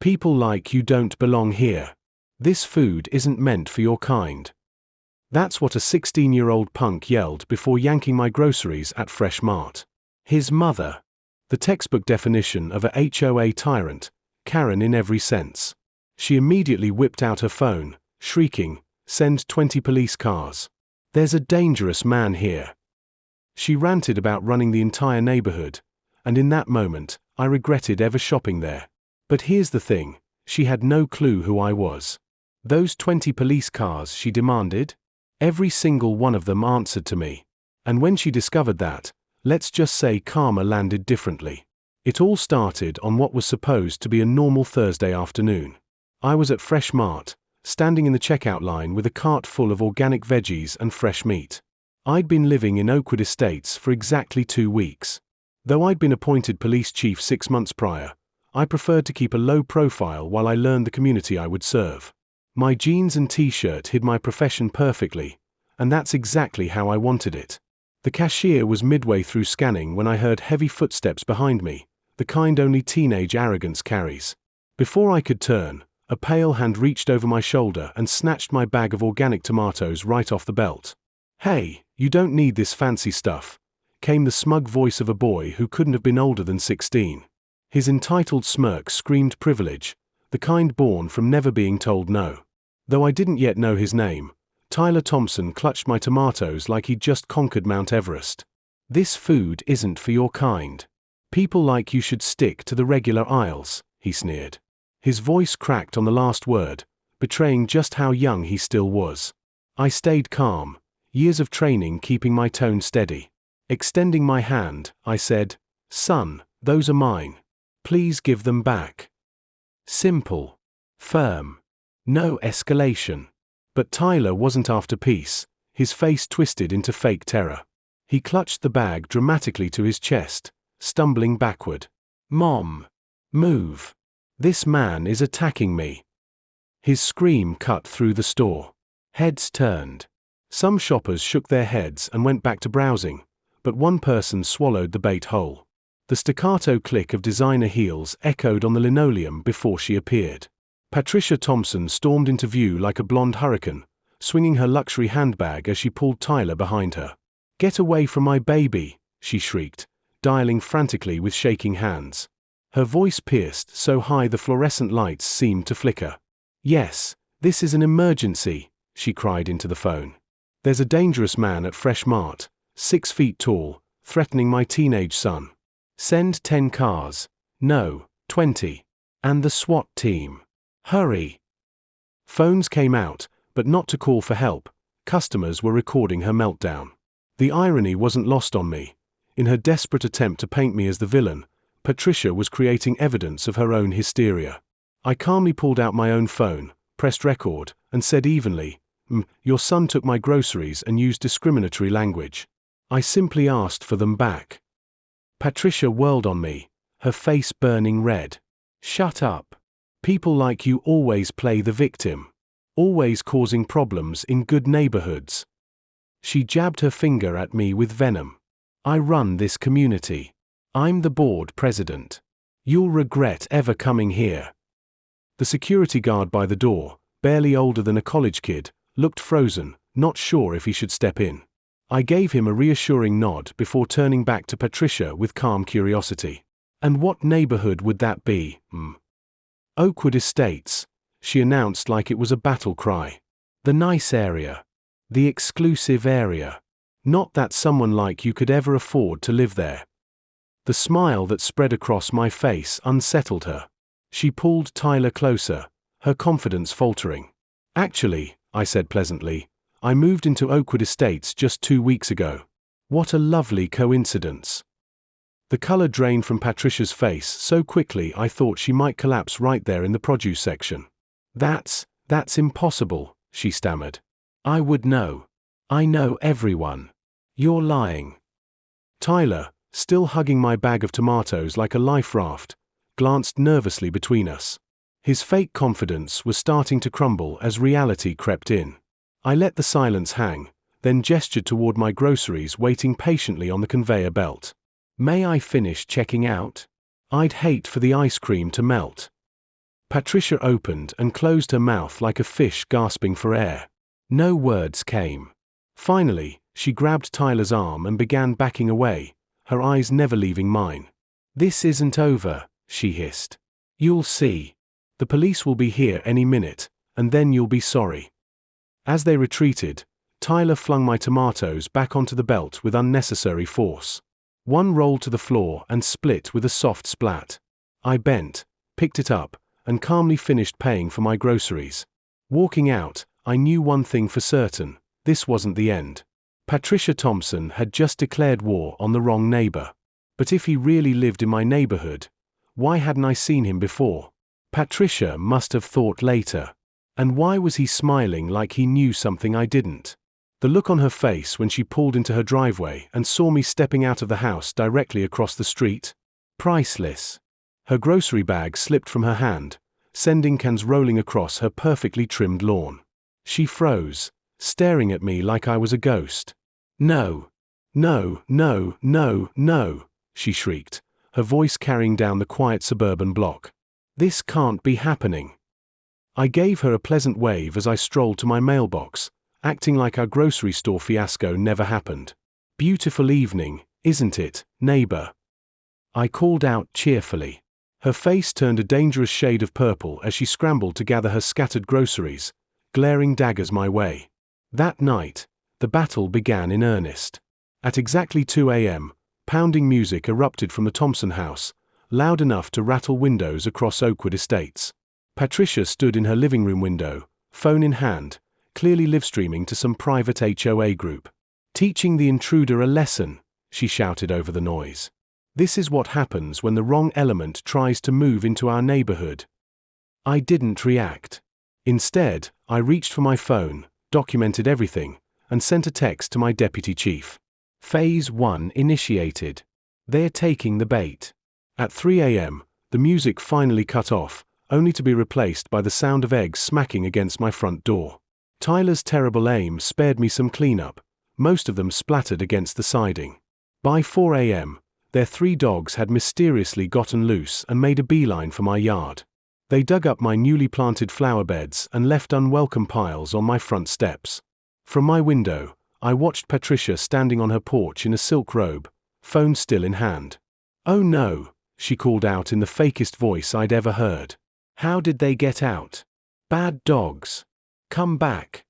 People like you don't belong here. This food isn't meant for your kind. That's what a 16-year-old punk yelled before yanking my groceries at Fresh Mart. His mother. The textbook definition of a HOA tyrant, Karen in every sense. She immediately whipped out her phone, shrieking, "Send 20 police cars. There's a dangerous man here." She ranted about running the entire neighborhood, and in that moment, I regretted ever shopping there. But here's the thing, she had no clue who I was. Those 20 police cars she demanded? Every single one of them answered to me. And when she discovered that, let's just say karma landed differently. It all started on what was supposed to be a normal Thursday afternoon. I was at Fresh Mart, standing in the checkout line with a cart full of organic veggies and fresh meat. I'd been living in Oakwood Estates for exactly 2 weeks. Though I'd been appointed police chief 6 months prior, I preferred to keep a low profile while I learned the community I would serve. My jeans and t-shirt hid my profession perfectly, and that's exactly how I wanted it. The cashier was midway through scanning when I heard heavy footsteps behind me, the kind only teenage arrogance carries. Before I could turn, a pale hand reached over my shoulder and snatched my bag of organic tomatoes right off the belt. "Hey, you don't need this fancy stuff," came the smug voice of a boy who couldn't have been older than 16. His entitled smirk screamed privilege, the kind born from never being told no. Though I didn't yet know his name, Patricia Thompson clutched my tomatoes like he'd just conquered Mount Everest. "This food isn't for your kind. People like you should stick to the regular aisles," he sneered. His voice cracked on the last word, betraying just how young he still was. I stayed calm, years of training keeping my tone steady. Extending my hand, I said, "Son, those are mine. Please give them back." Simple. Firm. No escalation. But Tyler wasn't after peace, his face twisted into fake terror. He clutched the bag dramatically to his chest, stumbling backward. "Mom! Move! This man is attacking me!" His scream cut through the store. Heads turned. Some shoppers shook their heads and went back to browsing, but one person swallowed the bait whole. The staccato click of designer heels echoed on the linoleum before she appeared. Patricia Thompson stormed into view like a blonde hurricane, swinging her luxury handbag as she pulled Tyler behind her. "Get away from my baby," she shrieked, dialing frantically with shaking hands. Her voice pierced so high the fluorescent lights seemed to flicker. "Yes, this is an emergency," she cried into the phone. "There's a dangerous man at Fresh Mart, 6 feet tall, threatening my teenage son. Send 10 cars. No, 20. And the SWAT team. Hurry." Phones came out, but not to call for help. Customers were recording her meltdown. The irony wasn't lost on me. In her desperate attempt to paint me as the villain, Patricia was creating evidence of her own hysteria. I calmly pulled out my own phone, pressed record, and said evenly, "Your son took my groceries and used discriminatory language. I simply asked for them back." Patricia whirled on me, her face burning red. "Shut up. People like you always play the victim. Always causing problems in good neighborhoods." She jabbed her finger at me with venom. "I run this community. I'm the board president. You'll regret ever coming here." The security guard by the door, barely older than a college kid, looked frozen, not sure if he should step in. I gave him a reassuring nod before turning back to Patricia with calm curiosity. "And what neighborhood would that be, "Oakwood Estates," she announced like it was a battle cry. "The nice area. The exclusive area. Not that someone like you could ever afford to live there." The smile that spread across my face unsettled her. She pulled Tyler closer, her confidence faltering. "Actually," I said pleasantly, "I moved into Oakwood Estates just 2 weeks ago. What a lovely coincidence." The color drained from Patricia's face so quickly I thought she might collapse right there in the produce section. That's impossible," she stammered. "I would know. I know everyone. You're lying." Tyler, still hugging my bag of tomatoes like a life raft, glanced nervously between us. His fake confidence was starting to crumble as reality crept in. I let the silence hang, then gestured toward my groceries waiting patiently on the conveyor belt. "May I finish checking out? I'd hate for the ice cream to melt." Patricia opened and closed her mouth like a fish gasping for air. No words came. Finally, she grabbed Tyler's arm and began backing away, her eyes never leaving mine. "This isn't over," she hissed. "You'll see. The police will be here any minute, and then you'll be sorry." As they retreated, Tyler flung my tomatoes back onto the belt with unnecessary force. One rolled to the floor and split with a soft splat. I bent, picked it up, and calmly finished paying for my groceries. Walking out, I knew one thing for certain: this wasn't the end. Patricia Thompson had just declared war on the wrong neighbor. But if he really lived in my neighborhood, why hadn't I seen him before? Patricia must have thought later. And why was he smiling like he knew something I didn't? The look on her face when she pulled into her driveway and saw me stepping out of the house directly across the street? Priceless. Her grocery bag slipped from her hand, sending cans rolling across her perfectly trimmed lawn. She froze, staring at me like I was a ghost. "No. No, no, no, no," she shrieked, her voice carrying down the quiet suburban block. "This can't be happening." I gave her a pleasant wave as I strolled to my mailbox, acting like our grocery store fiasco never happened. "Beautiful evening, isn't it, neighbor?" I called out cheerfully. Her face turned a dangerous shade of purple as she scrambled to gather her scattered groceries, glaring daggers my way. That night, the battle began in earnest. At exactly 2 a.m., pounding music erupted from the Thompson house, loud enough to rattle windows across Oakwood Estates. Patricia stood in her living room window, phone in hand, clearly live-streaming to some private HOA group. "Teaching the intruder a lesson," she shouted over the noise. "This is what happens when the wrong element tries to move into our neighborhood." I didn't react. Instead, I reached for my phone, documented everything, and sent a text to my deputy chief. Phase 1 initiated. They're taking the bait. At 3 a.m., the music finally cut off, only to be replaced by the sound of eggs smacking against my front door. Tyler's terrible aim spared me some cleanup, most of them splattered against the siding. By 4 a.m., their 3 dogs had mysteriously gotten loose and made a beeline for my yard. They dug up my newly planted flower beds and left unwelcome piles on my front steps. From my window, I watched Patricia standing on her porch in a silk robe, phone still in hand. "Oh no," she called out in the fakest voice I'd ever heard. "How did they get out? Bad dogs. Come back."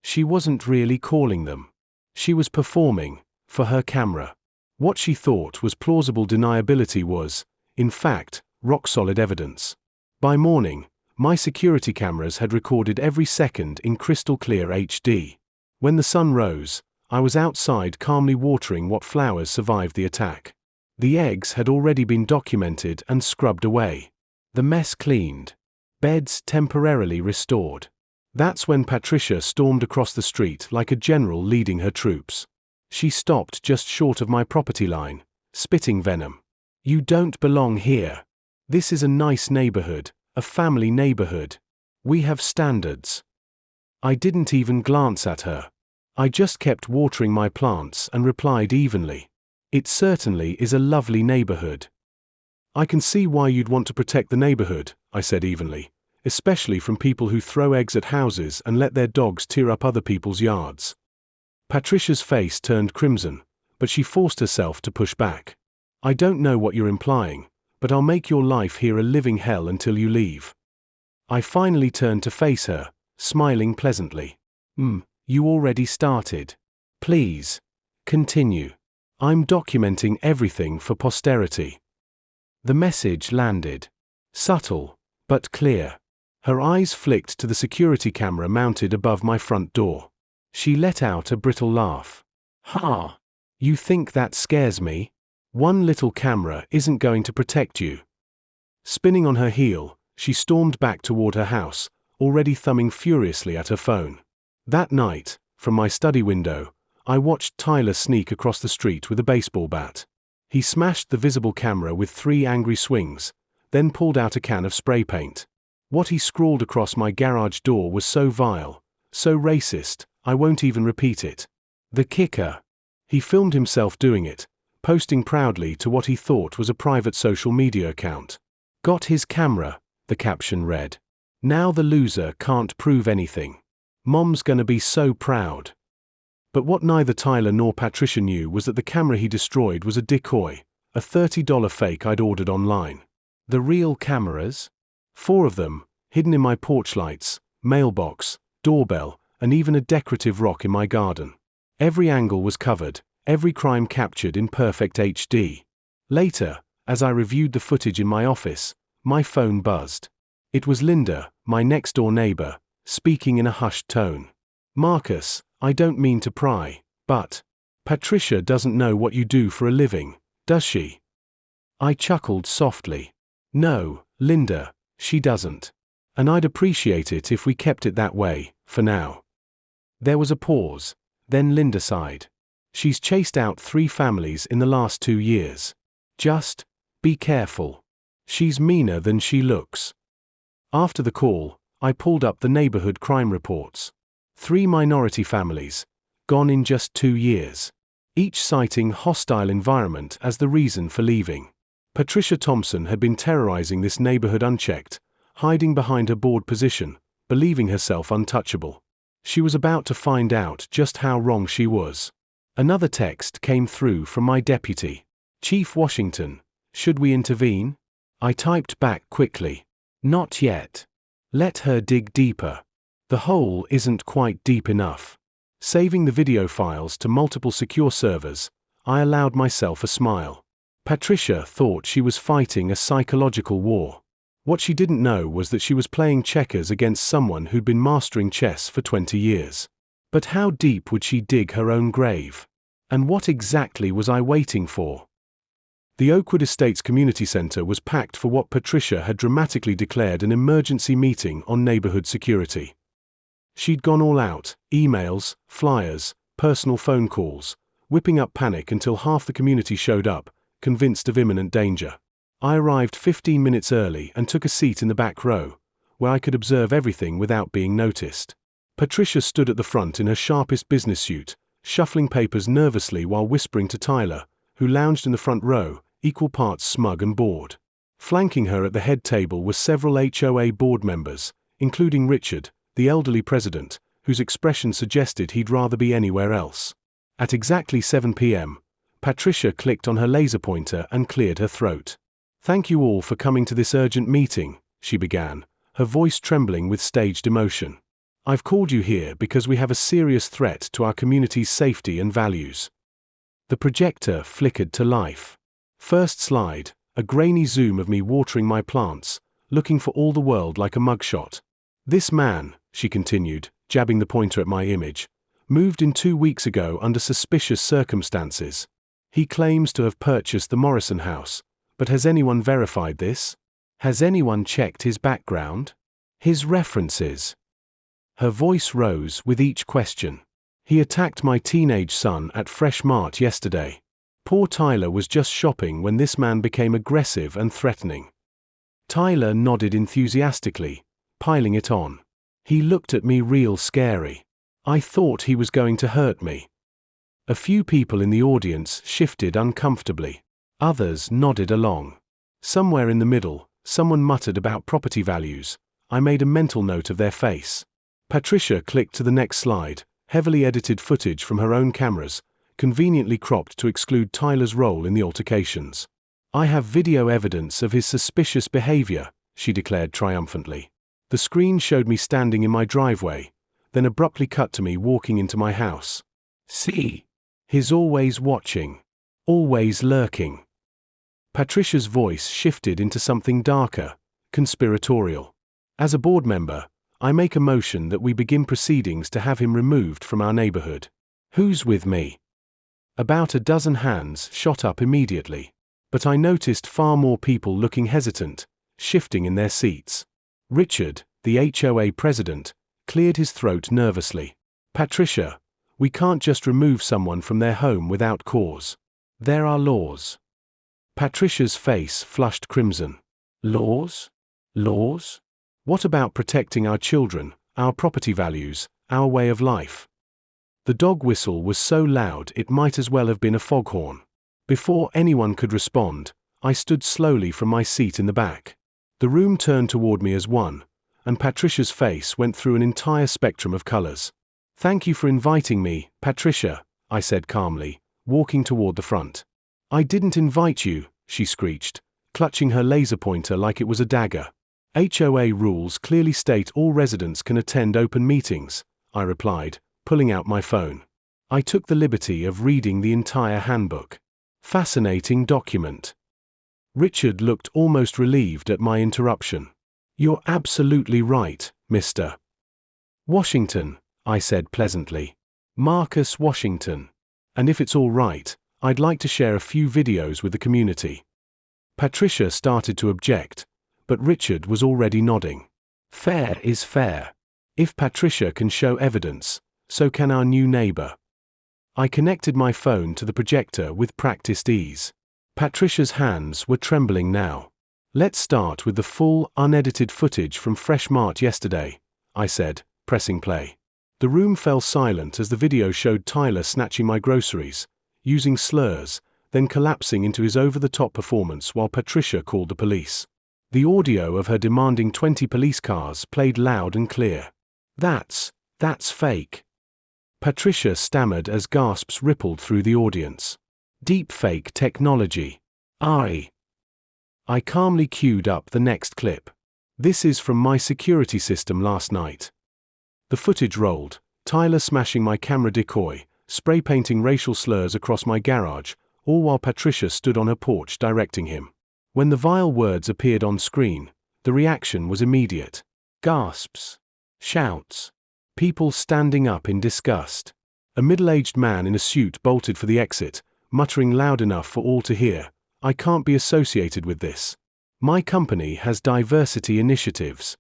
She wasn't really calling them. She was performing, for her camera. What she thought was plausible deniability was, in fact, rock-solid evidence. By morning, my security cameras had recorded every second in crystal-clear HD. When the sun rose, I was outside calmly watering what flowers survived the attack. The eggs had already been documented and scrubbed away. The mess cleaned. Beds temporarily restored. That's when Patricia stormed across the street like a general leading her troops. She stopped just short of my property line, spitting venom. "You don't belong here. This is a nice neighborhood, a family neighborhood. We have standards." I didn't even glance at her. I just kept watering my plants and replied evenly. "It certainly is a lovely neighborhood." "I can see why you'd want to protect the neighborhood," I said evenly, "especially from people who throw eggs at houses and let their dogs tear up other people's yards." Patricia's face turned crimson, but she forced herself to push back. "I don't know what you're implying, but I'll make your life here a living hell until you leave." I finally turned to face her, smiling pleasantly. You already started. Please, continue. I'm documenting everything for posterity." The message landed. Subtle, but clear. Her eyes flicked to the security camera mounted above my front door. She let out a brittle laugh. "Ha! You think that scares me? One little camera isn't going to protect you." Spinning on her heel, she stormed back toward her house, already thumbing furiously at her phone. That night, from my study window, I watched Tyler sneak across the street with a baseball bat. He smashed the visible camera with 3 angry swings, then pulled out a can of spray paint. What he scrawled across my garage door was so vile, so racist, I won't even repeat it. The kicker. He filmed himself doing it, posting proudly to what he thought was a private social media account. Got his camera, the caption read. Now the loser can't prove anything. Mom's gonna be so proud. But what neither Tyler nor Patricia knew was that the camera he destroyed was a decoy, a $30 fake I'd ordered online. The real cameras? 4 of them, hidden in my porch lights, mailbox, doorbell, and even a decorative rock in my garden. Every angle was covered, every crime captured in perfect HD. Later, as I reviewed the footage in my office, my phone buzzed. It was Linda, my next-door neighbor, speaking in a hushed tone. Marcus, I don't mean to pry, but Patricia doesn't know what you do for a living, does she? I chuckled softly. No, Linda, she doesn't. And I'd appreciate it if we kept it that way, for now. There was a pause, then Linda sighed. She's chased out 3 families in the last 2 years. Just be careful. She's meaner than she looks. After the call, I pulled up the neighborhood crime reports. 3 minority families, gone in just 2 years. Each citing hostile environment as the reason for leaving. Patricia Thompson had been terrorizing this neighborhood unchecked, hiding behind her board position, believing herself untouchable. She was about to find out just how wrong she was. Another text came through from my deputy. Chief Washington, should we intervene? I typed back quickly. Not yet. Let her dig deeper. The hole isn't quite deep enough. Saving the video files to multiple secure servers, I allowed myself a smile. Patricia thought she was fighting a psychological war. What she didn't know was that she was playing checkers against someone who'd been mastering chess for 20 years. But how deep would she dig her own grave? And what exactly was I waiting for? The Oakwood Estates Community Center was packed for what Patricia had dramatically declared an emergency meeting on neighborhood security. She'd gone all out, emails, flyers, personal phone calls, whipping up panic until half the community showed up, convinced of imminent danger. I arrived 15 minutes early and took a seat in the back row, where I could observe everything without being noticed. Patricia stood at the front in her sharpest business suit, shuffling papers nervously while whispering to Tyler, who lounged in the front row, equal parts smug and bored. Flanking her at the head table were several HOA board members, including Richard, the elderly president, whose expression suggested he'd rather be anywhere else. At exactly 7 p.m., Patricia clicked on her laser pointer and cleared her throat. Thank you all for coming to this urgent meeting, she began, her voice trembling with staged emotion. I've called you here because we have a serious threat to our community's safety and values. The projector flickered to life. First slide, a grainy zoom of me watering my plants, looking for all the world like a mugshot. This man, she continued, jabbing the pointer at my image, moved in 2 weeks ago under suspicious circumstances. He claims to have purchased the Morrison house, but has anyone verified this? Has anyone checked his background? His references? Her voice rose with each question. He attacked my teenage son at Fresh Mart yesterday. Poor Tyler was just shopping when this man became aggressive and threatening. Tyler nodded enthusiastically, piling it on. He looked at me real scary. I thought he was going to hurt me. A few people in the audience shifted uncomfortably. Others nodded along. Somewhere in the middle, someone muttered about property values. I made a mental note of their face. Patricia clicked to the next slide, heavily edited footage from her own cameras, conveniently cropped to exclude Tyler's role in the altercations. I have video evidence of his suspicious behavior, she declared triumphantly. The screen showed me standing in my driveway, then abruptly cut to me walking into my house. See? He's always watching. Always lurking. Patricia's voice shifted into something darker, conspiratorial. As a board member, I make a motion that we begin proceedings to have him removed from our neighborhood. Who's with me? About a dozen hands shot up immediately, but I noticed far more people looking hesitant, shifting in their seats. Richard, the HOA president, cleared his throat nervously. Patricia, we can't just remove someone from their home without cause. There are laws. Patricia's face flushed crimson. Laws? Laws? What about protecting our children, our property values, our way of life? The dog whistle was so loud it might as well have been a foghorn. Before anyone could respond, I stood slowly from my seat in the back. The room turned toward me as one, and Patricia's face went through an entire spectrum of colors. "Thank you for inviting me, Patricia," I said calmly, walking toward the front. "I didn't invite you," she screeched, clutching her laser pointer like it was a dagger. "HOA rules clearly state all residents can attend open meetings," I replied, pulling out my phone. I took the liberty of reading the entire handbook. Fascinating document. Richard looked almost relieved at my interruption. "You're absolutely right, Mr. Washington," I said pleasantly. "Marcus Washington. And if it's all right, I'd like to share a few videos with the community." Patricia started to object, but Richard was already nodding. Fair is fair. If Patricia can show evidence, so can our new neighbor. I connected my phone to the projector with practiced ease. Patricia's hands were trembling now. "Let's start with the full, unedited footage from Fresh Mart yesterday," I said, pressing play. The room fell silent as the video showed Tyler snatching my groceries, using slurs, then collapsing into his over-the-top performance while Patricia called the police. The audio of her demanding 20 police cars played loud and clear. That's fake." Patricia stammered as gasps rippled through the audience. "Deep fake technology. I calmly queued up the next clip. "This is from my security system last night." The footage rolled, Tyler smashing my camera decoy, spray painting racial slurs across my garage, all while Patricia stood on her porch directing him. When the vile words appeared on screen, the reaction was immediate. Gasps. Shouts. People standing up in disgust. A middle-aged man in a suit bolted for the exit, muttering loud enough for all to hear, "I can't be associated with this. My company has diversity initiatives."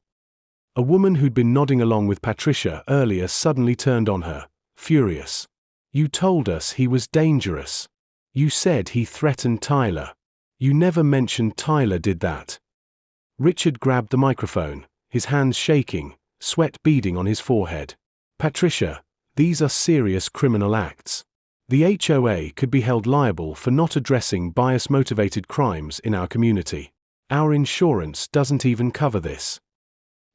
A woman who'd been nodding along with Patricia earlier suddenly turned on her, furious. "You told us he was dangerous. You said he threatened Tyler. You never mentioned Tyler did that." Richard grabbed the microphone, his hands shaking, sweat beading on his forehead. "Patricia, these are serious criminal acts. The HOA could be held liable for not addressing bias-motivated crimes in our community. Our insurance doesn't even cover this."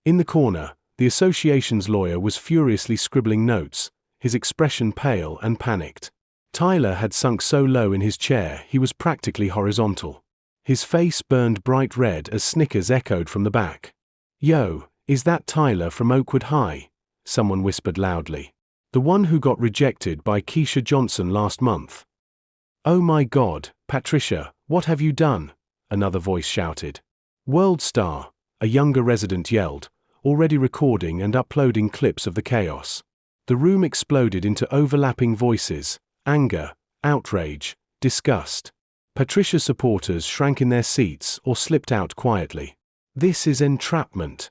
In the corner, the association's lawyer was furiously scribbling notes, his expression pale and panicked. Tyler had sunk so low in his chair he was practically horizontal. His face burned bright red as snickers echoed from the back. "Yo, is that Tyler from Oakwood High?" someone whispered loudly. "The one who got rejected by Keisha Johnson last month." "Oh my God, Patricia, what have you done?" another voice shouted. "World Star," a younger resident yelled, already recording and uploading clips of the chaos. The room exploded into overlapping voices, anger, outrage, disgust. Patricia's supporters shrank in their seats or slipped out quietly. "This is entrapment."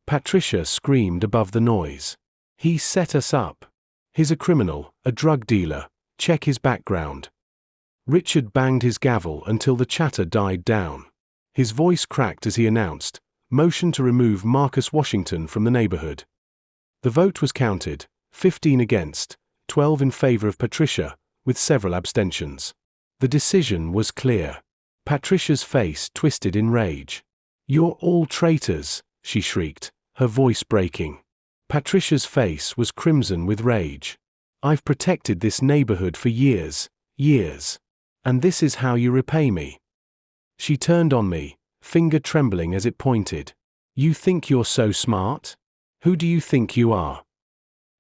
Patricia screamed above the noise. "He set us up. He's a criminal, a drug dealer. Check his background." Richard banged his gavel until the chatter died down. His voice cracked as he announced, "Motion to remove Marcus Washington from the neighborhood." The vote was counted, 15 against, 12 in favor of Patricia, with several abstentions. The decision was clear. Patricia's face twisted in rage. "You're all traitors," she shrieked, her voice breaking. Patricia's face was crimson with rage. "I've protected this neighborhood for years. And this is how you repay me." She turned on me, finger trembling as it pointed. "You think you're so smart? Who do you think you are?"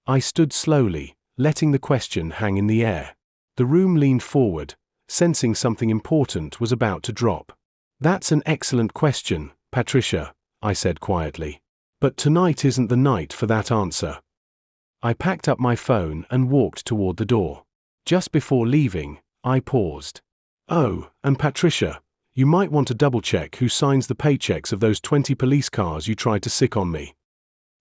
I stood slowly, letting the question hang in the air. The room leaned forward, sensing something important was about to drop. "That's an excellent question, Patricia," I said quietly. "But tonight isn't the night for that answer." I packed up my phone and walked toward the door. Just before leaving, I paused. "Oh, and Patricia, you might want to double-check who signs the paychecks of those 20 police cars you tried to sick on me."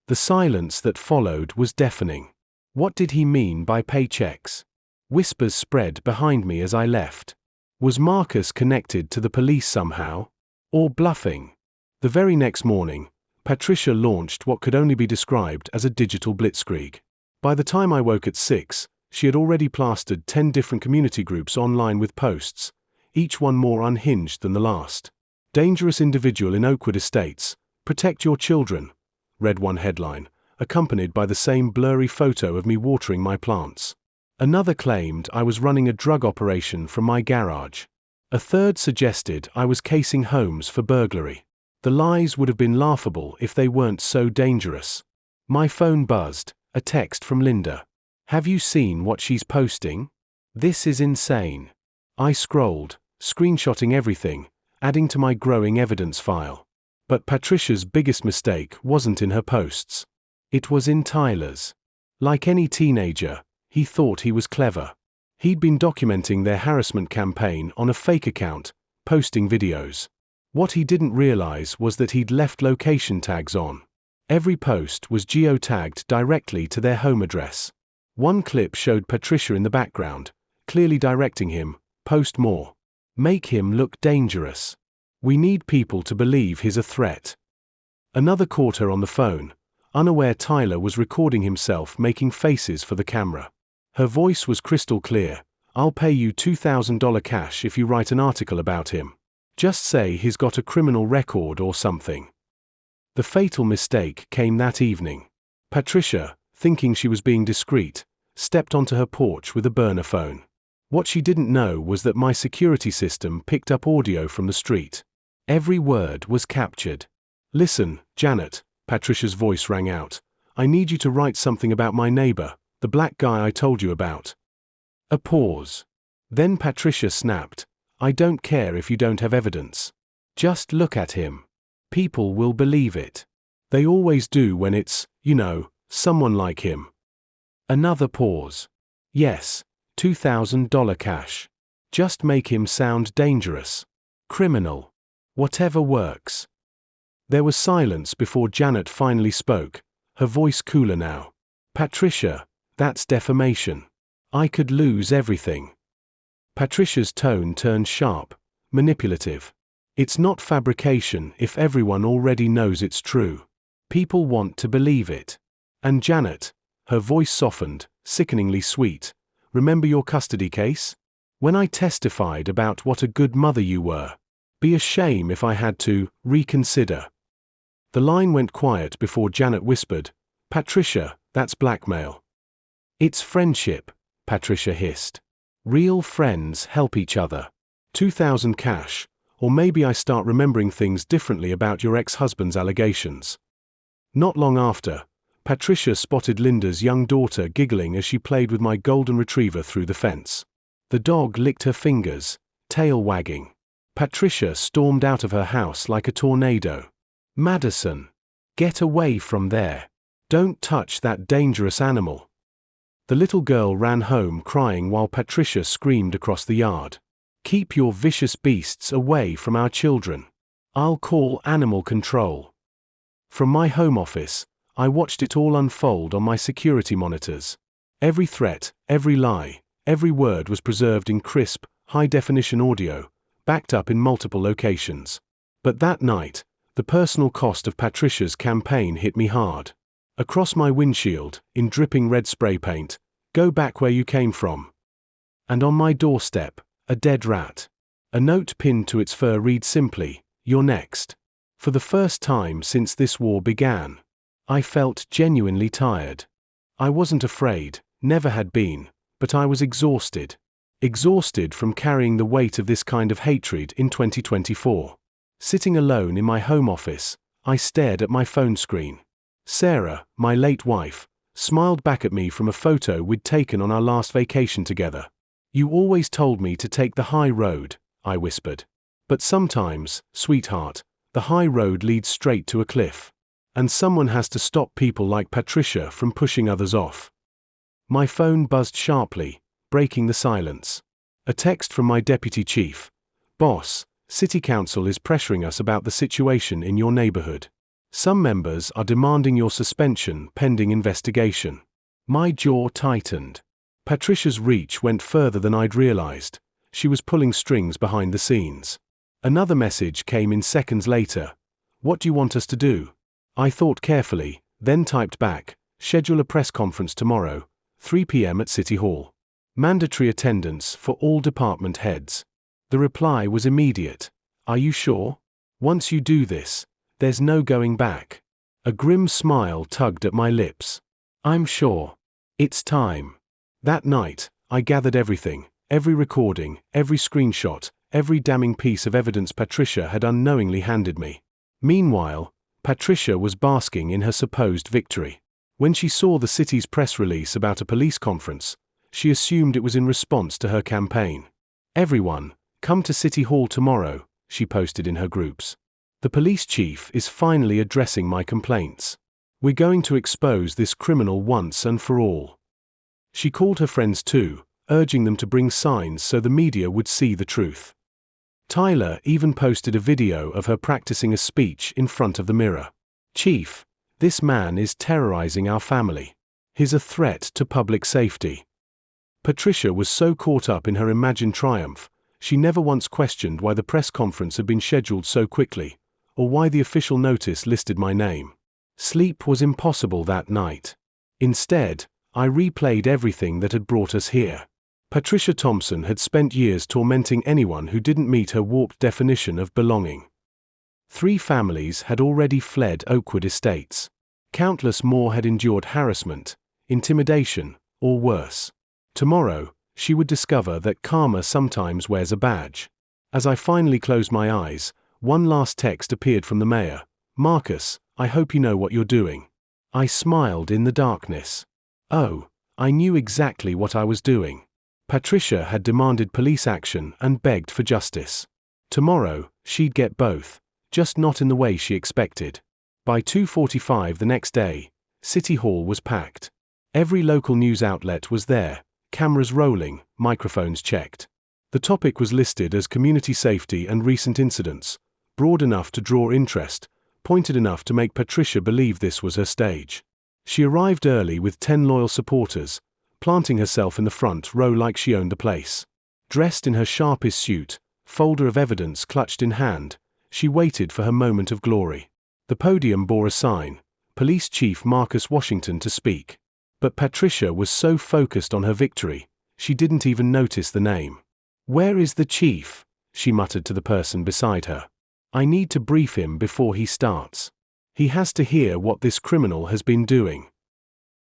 The silence that followed was deafening. What did he mean by paychecks? Whispers spread behind me as I left. Was Marcus connected to the police somehow? Or bluffing? The very next morning, Patricia launched what could only be described as a digital blitzkrieg. By the time I woke at 6, she had already plastered 10 different community groups online with posts, each one more unhinged than the last. Dangerous individual in Oakwood Estates. Protect your children, read one headline, accompanied by the same blurry photo of me watering my plants. Another claimed I was running a drug operation from my garage. A third suggested I was casing homes for burglary. The lies would have been laughable if they weren't so dangerous. My phone buzzed, a text from Linda. Have you seen what she's posting? This is insane. I scrolled, screenshotting everything, adding to my growing evidence file. But Patricia's biggest mistake wasn't in her posts. It was in Tyler's. Like any teenager, he thought he was clever. He'd been documenting their harassment campaign on a fake account, posting videos. What he didn't realize was that he'd left location tags on. Every post was geotagged directly to their home address. One clip showed Patricia in the background, clearly directing him, post more. Make him look dangerous. We need people to believe he's a threat. Another caught her on the phone, unaware Tyler was recording himself making faces for the camera. Her voice was crystal clear. I'll pay you $2,000 cash if you write an article about him. Just say he's got a criminal record or something. The fatal mistake came that evening. Patricia, thinking she was being discreet, stepped onto her porch with a burner phone. What she didn't know was that my security system picked up audio from the street. Every word was captured. Listen, Janet, Patricia's voice rang out. I need you to write something about my neighbor, the black guy I told you about. A pause. Then Patricia snapped. I don't care if you don't have evidence. Just look at him. People will believe it. They always do when it's, someone like him. Another pause. Yes, $2,000 cash. Just make him sound dangerous. Criminal. Whatever works. There was silence before Janet finally spoke, her voice cooler now. Patricia, that's defamation. I could lose everything. Patricia's tone turned sharp, manipulative. It's not fabrication if everyone already knows it's true. People want to believe it. And Janet, her voice softened, sickeningly sweet. Remember your custody case? When I testified about what a good mother you were. Be a shame if I had to reconsider. The line went quiet before Janet whispered, Patricia, that's blackmail. It's friendship, Patricia hissed. Real friends help each other. $2,000 cash, or maybe I start remembering things differently about your ex-husband's allegations. Not long after, Patricia spotted Linda's young daughter giggling as she played with my golden retriever through the fence. The dog licked her fingers, tail wagging. Patricia stormed out of her house like a tornado. Madison, get away from there. Don't touch that dangerous animal. The little girl ran home crying while Patricia screamed across the yard. Keep your vicious beasts away from our children. I'll call animal control. From my home office, I watched it all unfold on my security monitors. Every threat, every lie, every word was preserved in crisp, high-definition audio, backed up in multiple locations. But that night, the personal cost of Patricia's campaign hit me hard. Across my windshield, in dripping red spray paint, go back where you came from. And on my doorstep, a dead rat. A note pinned to its fur read simply, you're next. For the first time since this war began, I felt genuinely tired. I wasn't afraid, never had been, but I was exhausted. Exhausted from carrying the weight of this kind of hatred in 2024. Sitting alone in my home office, I stared at my phone screen. Sarah, my late wife, smiled back at me from a photo we'd taken on our last vacation together. You always told me to take the high road, I whispered. But sometimes, sweetheart, the high road leads straight to a cliff. And someone has to stop people like Patricia from pushing others off. My phone buzzed sharply, breaking the silence. A text from my deputy chief. Boss, City Council is pressuring us about the situation in your neighborhood. Some members are demanding your suspension pending investigation. My jaw tightened. Patricia's reach went further than I'd realized. She was pulling strings behind the scenes. Another message came in seconds later. What do you want us to do? I thought carefully, then typed back, schedule a press conference tomorrow, 3 p.m. at City Hall. Mandatory attendance for all department heads. The reply was immediate. Are you sure? Once you do this, there's no going back. A grim smile tugged at my lips. I'm sure. It's time. That night, I gathered everything, every recording, every screenshot, every damning piece of evidence Patricia had unknowingly handed me. Meanwhile, Patricia was basking in her supposed victory. When she saw the city's press release about a police conference, she assumed it was in response to her campaign. Everyone, come to City Hall tomorrow, she posted in her groups. The police chief is finally addressing my complaints. We're going to expose this criminal once and for all. She called her friends too, urging them to bring signs so the media would see the truth. Tyler even posted a video of her practicing a speech in front of the mirror. Chief, this man is terrorizing our family. He's a threat to public safety. Patricia was so caught up in her imagined triumph, she never once questioned why the press conference had been scheduled so quickly, or why the official notice listed my name. Sleep was impossible that night. Instead, I replayed everything that had brought us here. Patricia Thompson had spent years tormenting anyone who didn't meet her warped definition of belonging. 3 families had already fled Oakwood Estates. Countless more had endured harassment, intimidation, or worse. Tomorrow, she would discover that karma sometimes wears a badge. As I finally closed my eyes, one last text appeared from the mayor. Marcus, I hope you know what you're doing. I smiled in the darkness. Oh, I knew exactly what I was doing. Patricia had demanded police action and begged for justice. Tomorrow, she'd get both, just not in the way she expected. By 2:45 the next day, City Hall was packed. Every local news outlet was there, cameras rolling, microphones checked. The topic was listed as community safety and recent incidents, broad enough to draw interest, pointed enough to make Patricia believe this was her stage. She arrived early with 10 loyal supporters, planting herself in the front row like she owned the place. Dressed in her sharpest suit, folder of evidence clutched in hand, she waited for her moment of glory. The podium bore a sign, Police Chief Marcus Washington to speak. But Patricia was so focused on her victory, she didn't even notice the name. Where is the chief? She muttered to the person beside her. I need to brief him before he starts. He has to hear what this criminal has been doing.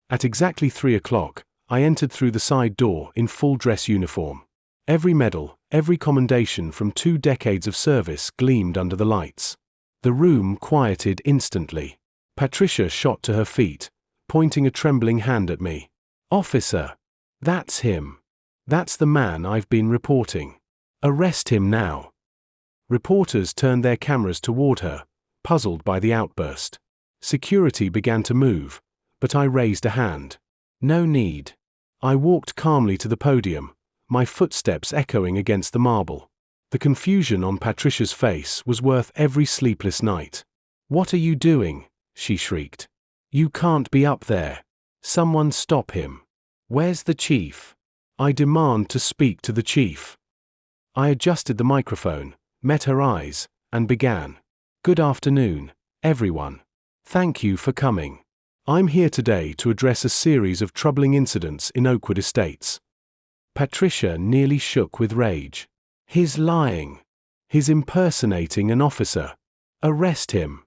At exactly 3 o'clock, I entered through the side door in full dress uniform. Every medal, every commendation from 2 decades of service gleamed under the lights. The room quieted instantly. Patricia shot to her feet, pointing a trembling hand at me. Officer! That's him. That's the man I've been reporting. Arrest him now. Reporters turned their cameras toward her, puzzled by the outburst. Security began to move, but I raised a hand. No need. I walked calmly to the podium, my footsteps echoing against the marble. The confusion on Patricia's face was worth every sleepless night. What are you doing? She shrieked. You can't be up there. Someone stop him. Where's the chief? I demand to speak to the chief. I adjusted the microphone, met her eyes, and began. Good afternoon, everyone. Thank you for coming. I'm here today to address a series of troubling incidents in Oakwood Estates. Patricia nearly shook with rage. He's lying. He's impersonating an officer. Arrest him.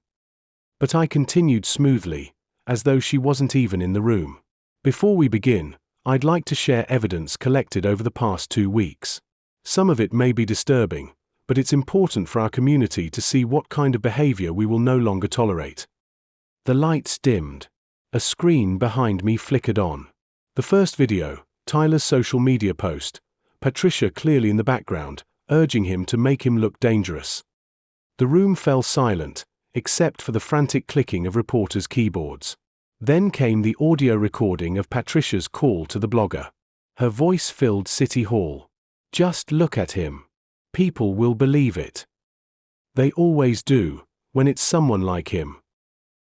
But I continued smoothly, as though she wasn't even in the room. Before we begin, I'd like to share evidence collected over the past 2 weeks. Some of it may be disturbing, but it's important for our community to see what kind of behavior we will no longer tolerate. The lights dimmed. A screen behind me flickered on. The first video, Tyler's social media post, Patricia clearly in the background, urging him to make him look dangerous. The room fell silent, except for the frantic clicking of reporters' keyboards. Then came the audio recording of Patricia's call to the blogger. Her voice filled City Hall. Just look at him. People will believe it. They always do, when it's someone like him.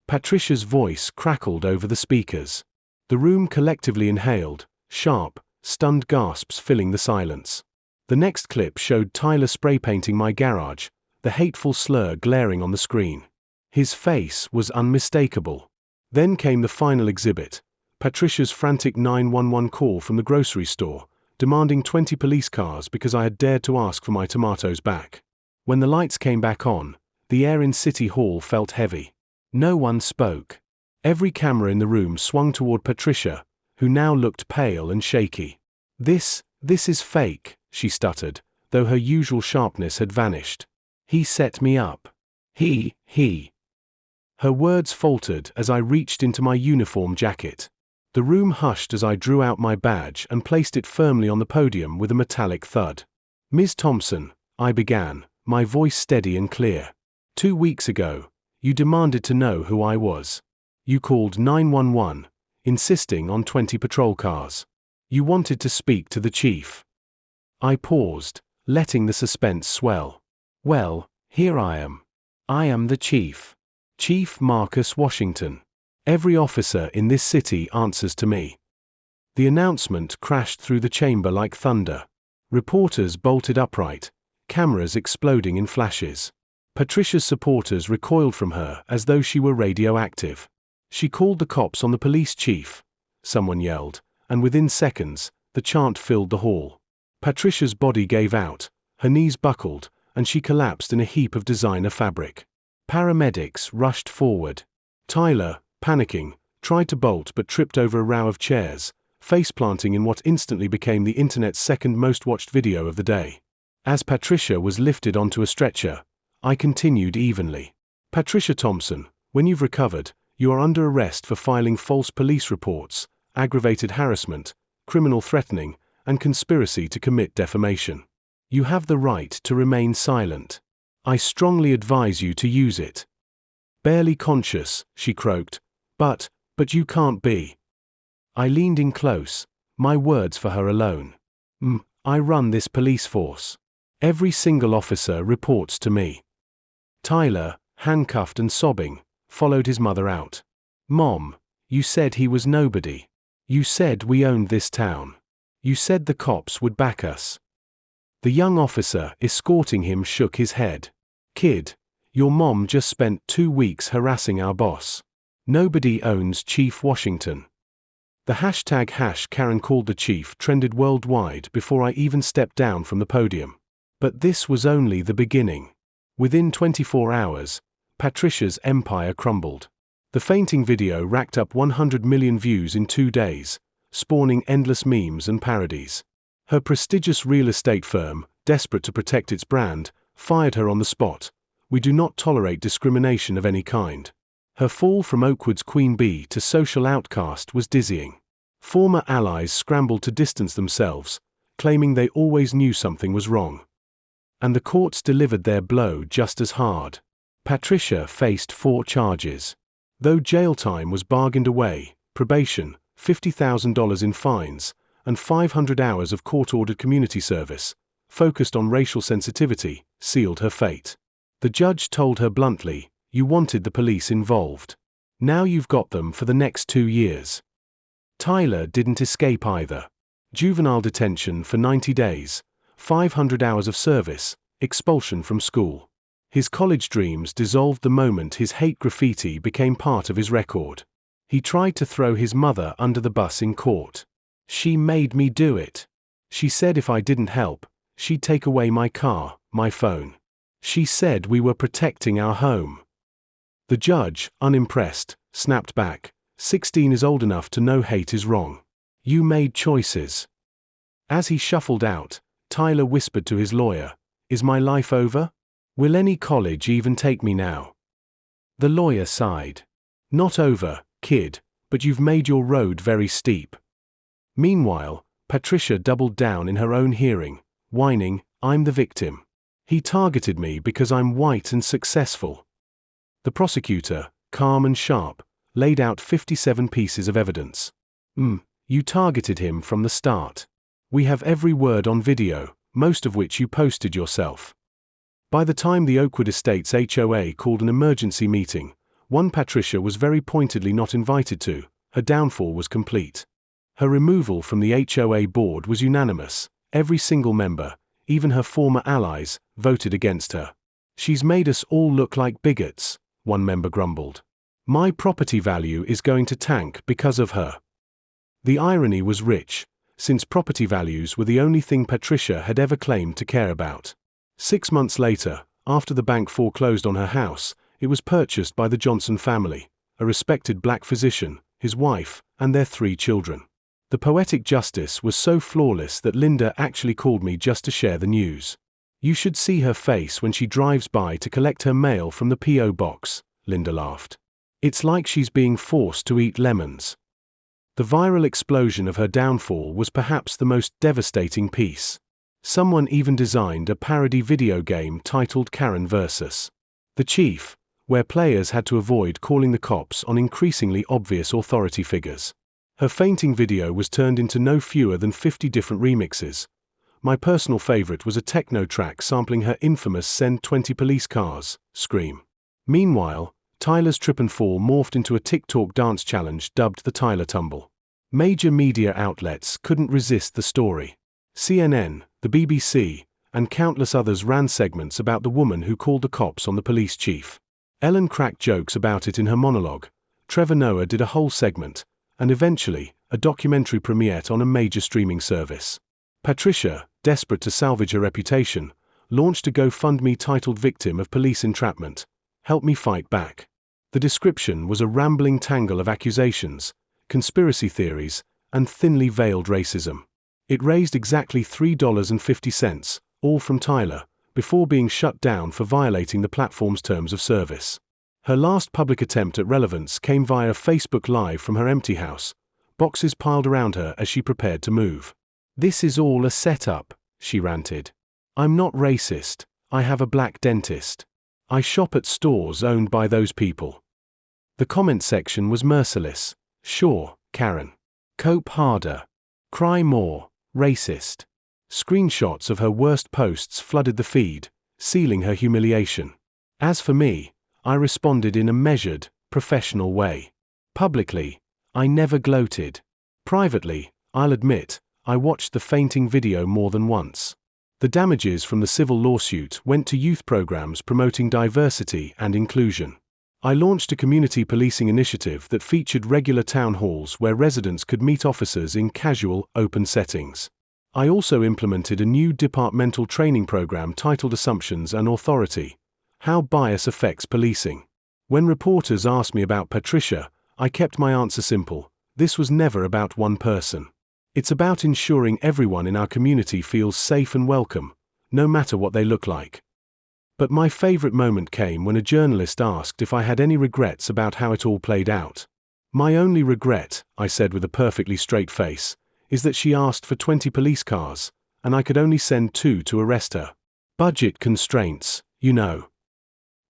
Patricia's voice crackled over the speakers. The room collectively inhaled, sharp, stunned gasps filling the silence. The next clip showed Tyler spray painting my garage, the hateful slur glaring on the screen. His face was unmistakable. Then came the final exhibit, Patricia's frantic 911 call from the grocery store, demanding 20 police cars because I had dared to ask for my tomatoes back. When the lights came back on, The air in City Hall felt heavy. No one spoke. Every camera in the room swung toward Patricia, who now looked pale and shaky. This is fake," she stuttered, though her usual sharpness had vanished. "He set me up. He. Her words faltered as I reached into my uniform jacket. The room hushed as I drew out my badge and placed it firmly on the podium with a metallic thud. "Ms. Thompson," I began, my voice steady and clear. "2 weeks ago, you demanded to know who I was. You called 911, insisting on 20 patrol cars. You wanted to speak to the chief." I paused, letting the suspense swell. "Well, here I am. I am the chief. Chief Marcus Washington. Every officer in this city answers to me." The announcement crashed through the chamber like thunder. Reporters bolted upright, cameras exploding in flashes. Patricia's supporters recoiled from her as though she were radioactive. "She called the cops on the police chief," someone yelled, and within seconds, the chant filled the hall. Patricia's body gave out, her knees buckled, and she collapsed in a heap of designer fabric. Paramedics rushed forward. Tyler, panicking, tried to bolt but tripped over a row of chairs, face-planting in what instantly became the internet's second most watched video of the day. As Patricia was lifted onto a stretcher, I continued evenly. "Patricia Thompson, when you've recovered, you are under arrest for filing false police reports, aggravated harassment, criminal threatening, and conspiracy to commit defamation. You have the right to remain silent. I strongly advise you to use it." "Barely conscious," she croaked. But you can't be." I leaned in close, my words for her alone. I run this police force. Every single officer reports to me." Tyler, handcuffed and sobbing, followed his mother out. "Mom, you said he was nobody. You said we owned this town. You said the cops would back us." The young officer escorting him shook his head. "Kid, your mom just spent 2 weeks harassing our boss. Nobody owns Chief Washington." The hashtag Karen called the chief trended worldwide before I even stepped down from the podium. But this was only the beginning. Within 24 hours, Patricia's empire crumbled. The fainting video racked up 100 million views in 2 days, spawning endless memes and parodies. Her prestigious real estate firm, desperate to protect its brand, fired her on the spot. "We do not tolerate discrimination of any kind." Her fall from Oakwood's queen bee to social outcast was dizzying. Former allies scrambled to distance themselves, claiming they always knew something was wrong. And the courts delivered their blow just as hard. Patricia faced 4 charges. Though jail time was bargained away, probation, $50,000 in fines, and 500 hours of court-ordered community service, focused on racial sensitivity, sealed her fate. The judge told her bluntly, "You wanted the police involved. Now you've got them for the next 2 years." Tyler didn't escape either. Juvenile detention for 90 days, 500 hours of service, expulsion from school. His college dreams dissolved the moment his hate graffiti became part of his record. He tried to throw his mother under the bus in court. "She made me do it. She said if I didn't help, she'd take away my car, my phone. She said we were protecting our home." The judge, unimpressed, snapped back, 16 is old enough to know hate is wrong. You made choices." As he shuffled out, Tyler whispered to his lawyer, "Is my life over? Will any college even take me now?" The lawyer sighed. "Not over, kid, but you've made your road very steep." Meanwhile, Patricia doubled down in her own hearing, whining, "I'm the victim. He targeted me because I'm white and successful." The prosecutor, calm and sharp, laid out 57 pieces of evidence. You targeted him from the start. We have every word on video, most of which you posted yourself." By the time the Oakwood Estates HOA called an emergency meeting, one Patricia was very pointedly not invited to, her downfall was complete. Her removal from the HOA board was unanimous. Every single member, even her former allies, voted against her. "She's made us all look like bigots," one member grumbled. "My property value is going to tank because of her." The irony was rich, since property values were the only thing Patricia had ever claimed to care about. 6 months later, After the bank foreclosed on her house, it was purchased by the Johnson family, a respected black physician, his wife, and their 3 children. The poetic justice was so flawless that Linda actually called me just to share the news. "You should see her face when she drives by to collect her mail from the P.O. box," Linda laughed. "It's like she's being forced to eat lemons." The viral explosion of her downfall was perhaps the most devastating piece. Someone even designed a parody video game titled Karen vs. the Chief, where players had to avoid calling the cops on increasingly obvious authority figures. Her fainting video was turned into no fewer than 50 different remixes. My personal favorite was a techno track sampling her infamous "Send 20 police cars" scream. Meanwhile, Tyler's trip and fall morphed into a TikTok dance challenge dubbed the Tyler Tumble. Major media outlets couldn't resist the story. CNN, the BBC, and countless others ran segments about the woman who called the cops on the police chief. Ellen cracked jokes about it in her monologue. Trevor Noah did a whole segment, and eventually, a documentary premiered on a major streaming service. Patricia, desperate to salvage her reputation, launched a GoFundMe titled "Victim of Police Entrapment. Help me fight back." The description was a rambling tangle of accusations, conspiracy theories, and thinly veiled racism. It raised exactly $3.50, all from Tyler, before being shut down for violating the platform's terms of service. Her last public attempt at relevance came via Facebook Live from her empty house, boxes piled around her as she prepared to move. "This is all a setup," she ranted. "I'm not racist, I have a black dentist. I shop at stores owned by those people." The comment section was merciless. "Sure, Karen. Cope harder. Cry more, racist." Screenshots of her worst posts flooded the feed, sealing her humiliation. As for me, I responded in a measured, professional way. Publicly, I never gloated. Privately, I'll admit, I watched the fainting video more than once. The damages from the civil lawsuit went to youth programs promoting diversity and inclusion. I launched a community policing initiative that featured regular town halls where residents could meet officers in casual, open settings. I also implemented a new departmental training program titled Assumptions and Authority: How Bias Affects Policing. When reporters asked me about Patricia, I kept my answer simple: this was never about one person. It's about ensuring everyone in our community feels safe and welcome, no matter what they look like. But my favorite moment came when a journalist asked if I had any regrets about how it all played out. "My only regret," I said with a perfectly straight face, "is that she asked for 20 police cars, and I could only send 2 to arrest her. Budget constraints, you know."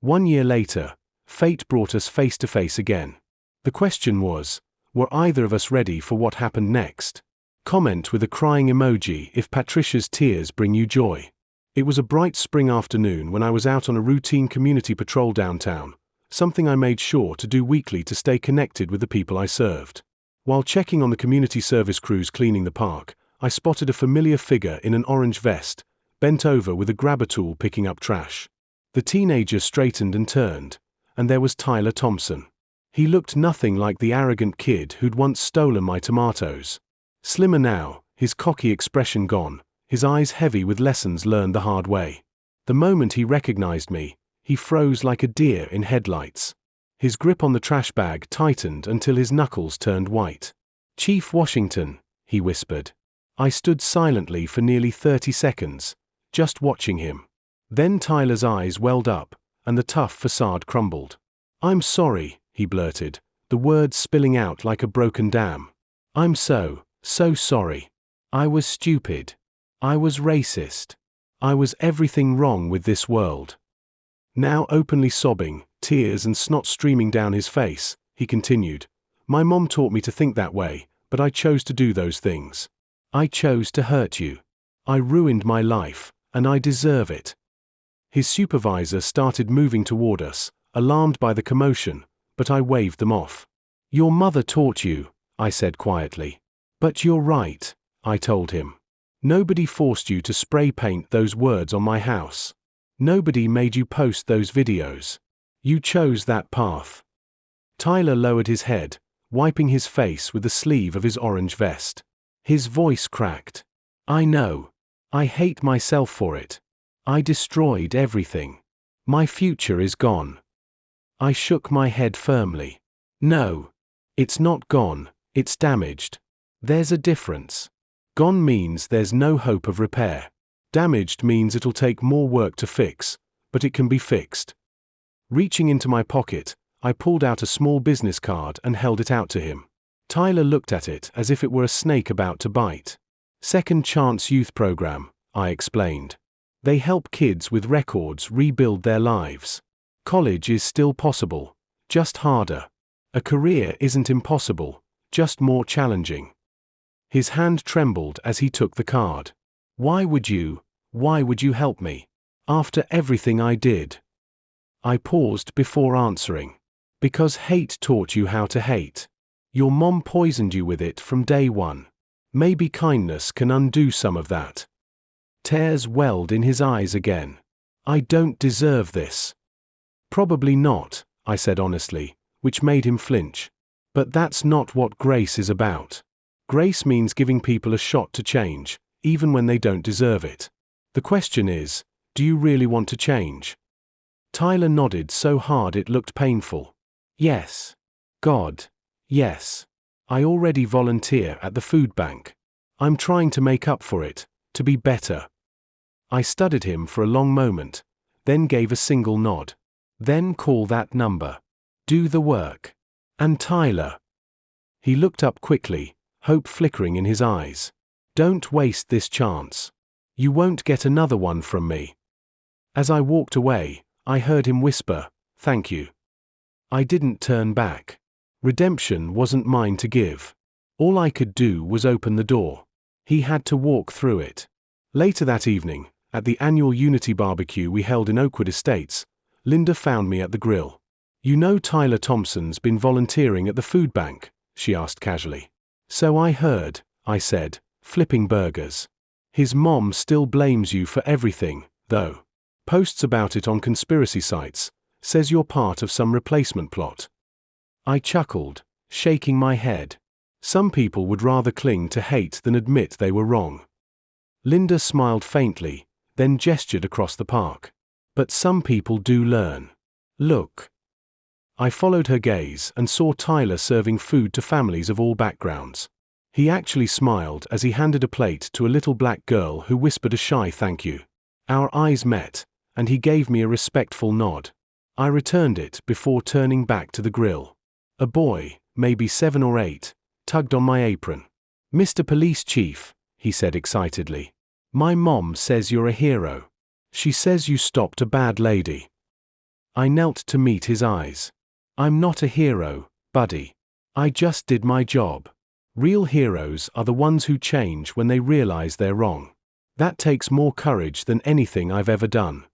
1 year later, fate brought us face to face again. The question was, were either of us ready for what happened next? Comment with a crying emoji if Patricia's tears bring you joy. It was a bright spring afternoon when I was out on a routine community patrol downtown, something I made sure to do weekly to stay connected with the people I served. While checking on the community service crews cleaning the park, I spotted a familiar figure in an orange vest, bent over with a grabber tool picking up trash. The teenager straightened and turned, and there was Tyler Thompson. He looked nothing like the arrogant kid who'd once stolen my tomatoes. Slimmer now, his cocky expression gone, his eyes heavy with lessons learned the hard way. The moment he recognized me, he froze like a deer in headlights. His grip on the trash bag tightened until his knuckles turned white. "Chief Washington," he whispered. I stood silently for nearly 30 seconds, just watching him. Then Tyler's eyes welled up, and the tough facade crumbled. "I'm sorry," he blurted, the words spilling out like a broken dam. "I'm so sorry. I was stupid. I was racist. I was everything wrong with this world." Now openly sobbing, tears and snot streaming down his face, he continued, "My mom taught me to think that way, but I chose to do those things. I chose to hurt you. I ruined my life, and I deserve it." His supervisor started moving toward us, alarmed by the commotion, but I waved them off. "Your mother taught you," I said quietly. "But you're right," I told him. "Nobody forced you to spray paint those words on my house. Nobody made you post those videos. You chose that path." Tyler lowered his head, wiping his face with the sleeve of his orange vest. His voice cracked. "I know. I hate myself for it. I destroyed everything. My future is gone. I shook my head firmly. No. It's not gone, it's damaged. There's a difference. Gone means there's no hope of repair. Damaged means it'll take more work to fix, but it can be fixed. Reaching into my pocket, I pulled out a small business card and held it out to him. Tyler looked at it as if it were a snake about to bite. Second Chance Youth Program, I explained. They help kids with records rebuild their lives. College is still possible, just harder. A career isn't impossible, just more challenging. His hand trembled as he took the card. Why would you help me? After everything I did? I paused before answering. Because hate taught you how to hate. Your mom poisoned you with it from day one. Maybe kindness can undo some of that. Tears welled in his eyes again. I don't deserve this. Probably not, I said honestly, which made him flinch. But that's not what grace is about. Grace means giving people a shot to change, even when they don't deserve it. The question is, do you really want to change? Tyler nodded so hard it looked painful. Yes. God. Yes. I already volunteer at the food bank. I'm trying to make up for it, to be better. I studied him for a long moment, then gave a single nod. Then call that number. Do the work. And Tyler. He looked up quickly, hope flickering in his eyes. Don't waste this chance. You won't get another one from me. As I walked away, I heard him whisper, "Thank you." I didn't turn back. Redemption wasn't mine to give. All I could do was open the door. He had to walk through it. Later that evening, at the annual Unity barbecue we held in Oakwood Estates, Linda found me at the grill. You know Tyler Thompson's been volunteering at the food bank, she asked casually. So I heard, I said, flipping burgers. His mom still blames you for everything, though. Posts about it on conspiracy sites, says you're part of some replacement plot. I chuckled, shaking my head. Some people would rather cling to hate than admit they were wrong. Linda smiled faintly, then gestured across the park. But some people do learn. Look. I followed her gaze and saw Tyler serving food to families of all backgrounds. He actually smiled as he handed a plate to a little black girl who whispered a shy thank you. Our eyes met, and he gave me a respectful nod. I returned it before turning back to the grill. A boy, maybe 7 or 8, tugged on my apron. "Mr. Police Chief," he said excitedly. "My mom says you're a hero. She says you stopped a bad lady." I knelt to meet his eyes. "I'm not a hero, buddy. I just did my job. Real heroes are the ones who change when they realize they're wrong. That takes more courage than anything I've ever done."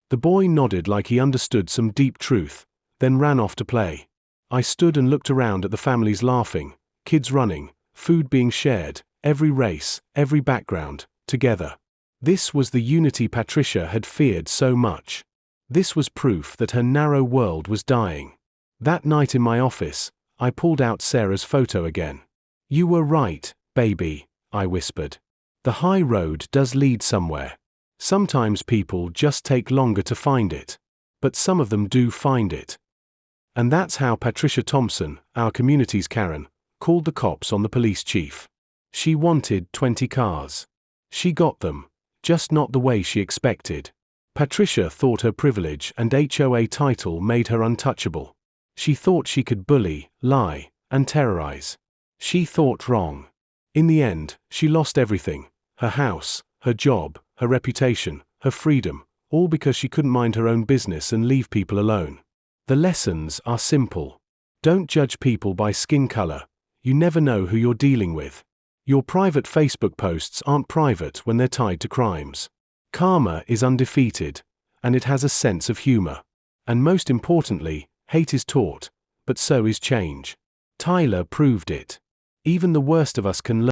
The boy nodded like he understood some deep truth, then ran off to play. I stood and looked around at the families laughing, kids running, food being shared, every race, every background, together. This was the unity Patricia had feared so much. This was proof that her narrow world was dying. That night in my office, I pulled out Sarah's photo again. "You were right, baby," I whispered. "The high road does lead somewhere. Sometimes people just take longer to find it. But some of them do find it." And that's how Patricia Thompson, our community's Karen, called the cops on the police chief. She wanted 20 cars. She got them, just not the way she expected. Patricia thought her privilege and HOA title made her untouchable. She thought she could bully, lie, and terrorize. She thought wrong. In the end, she lost everything: her house, her job, her reputation, her freedom, all because she couldn't mind her own business and leave people alone. The lessons are simple. Don't judge people by skin color. You never know who you're dealing with. Your private Facebook posts aren't private when they're tied to crimes. Karma is undefeated, and it has a sense of humor. And most importantly, hate is taught, but so is change. Tyler proved it. Even the worst of us can learn.